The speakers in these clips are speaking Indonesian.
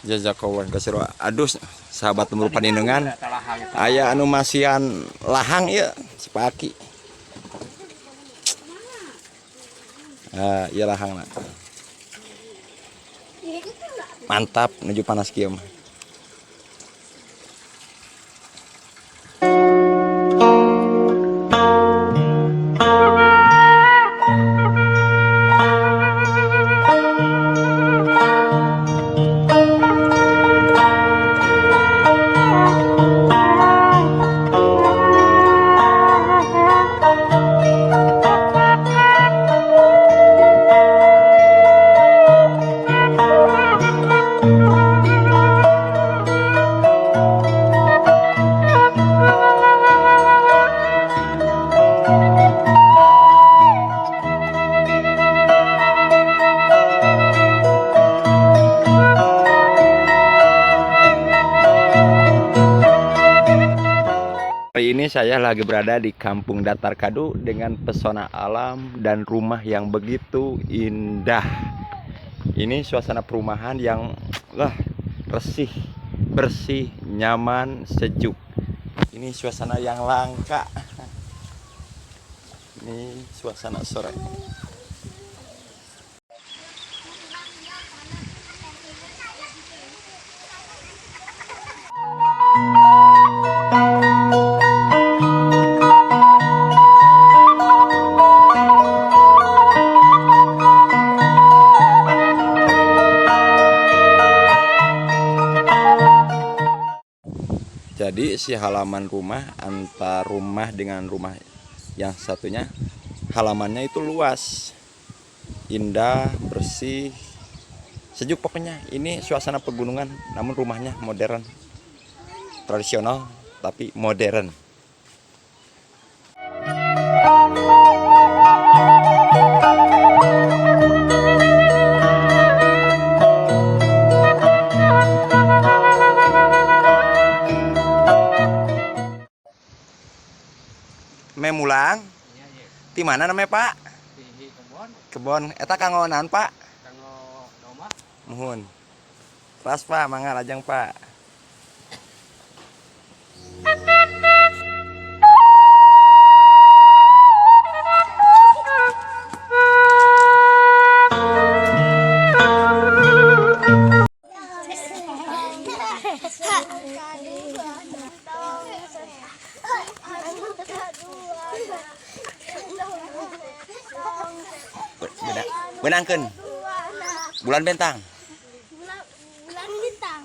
Jazakallah kasiro. Aduh, sahabat lemur paninengan. Aya anu masihan lahang ya sepaki. Iya lahang na. Mantap menuju panas kieu mah. Hari ini saya lagi berada di Kampung Datar Kadu dengan pesona alam dan rumah yang begitu indah. Ini suasana perumahan yang resih, bersih, nyaman, sejuk. Ini suasana yang langka. Ini suasana sore. Jadi si halaman rumah antar rumah dengan rumah yang satunya halamannya itu luas, indah, bersih, sejuk pokoknya. Ini suasana pegunungan namun rumahnya modern, tradisional tapi modern. Memulang di mana namanya Pak? Di kebon. Kebon eta kanggo naon Pak? Kanggo domba. Muhun. Ras Pak, mangga lajeng Pak. Benangkeun. Bulan bintang. Bulan bintang.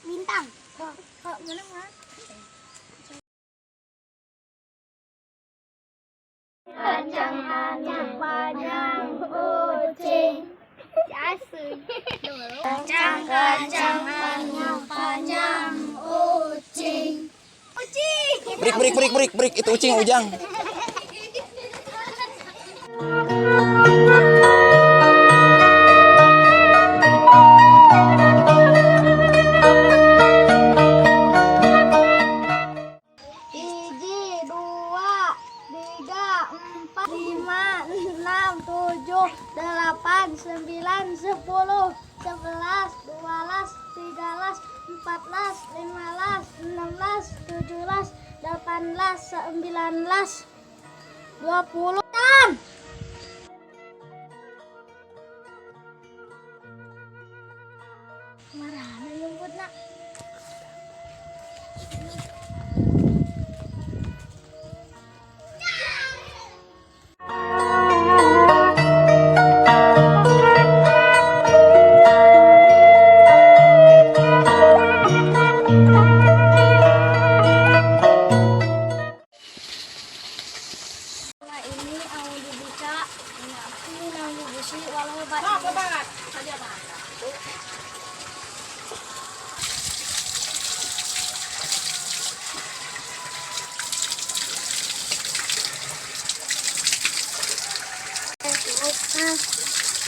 Bintang. Kok mana mah? Kencang-kencang kucing. Asli. Kencang-kencang panjang kucing. Kucing. Break itu ucing Ujang. Delapan, 9, 10, 11, 12, 13, 14, 15, 16, 17, 18, 19, 20. Marah nyumput nak.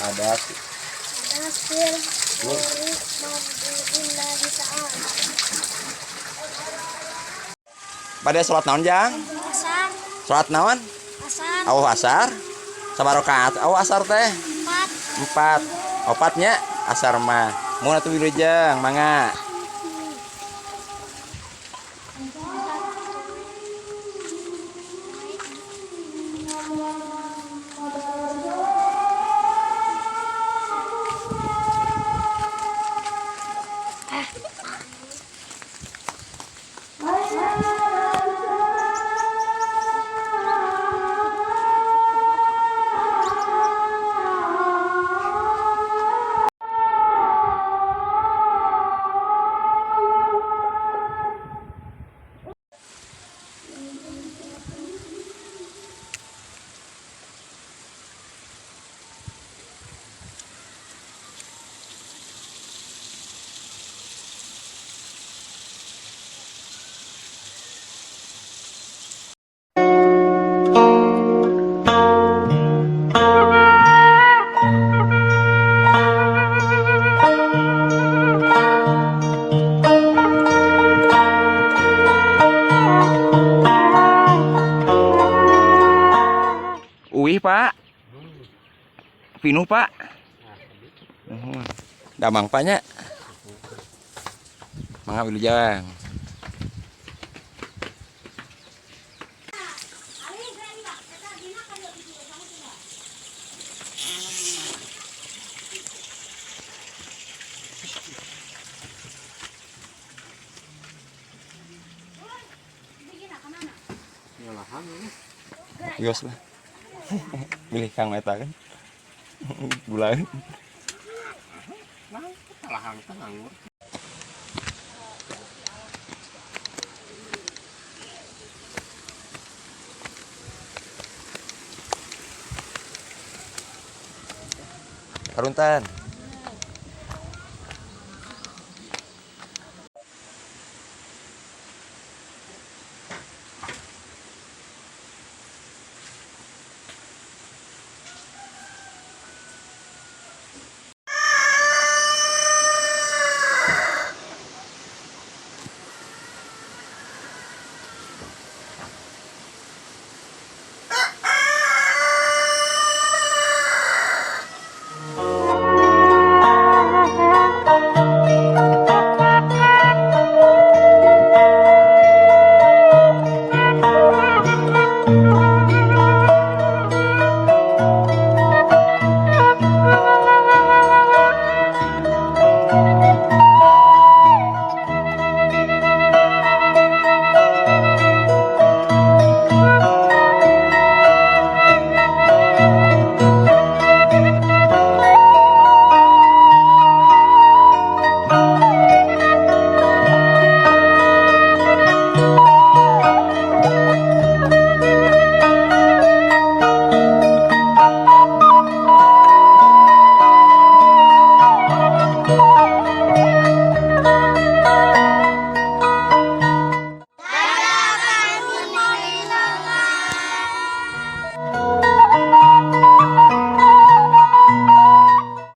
Ada Hasil Bismillahirrahmanirrahim. Pada sholat naon Jang? Asar, Sholat naon? asar, Awuh asar. Sabar rakaat. Awuh asar teh 4, 4. Opatnya asar mah Mau atuh wilujeng, mangga. Uih, Pak. Pinuh, Pak. Damang Paknya. Mangga wilujeng. Ngalahan ini. Yos lah. Milih Kang Eta kan. Bulan. Ngalahan tenang. Karuntan.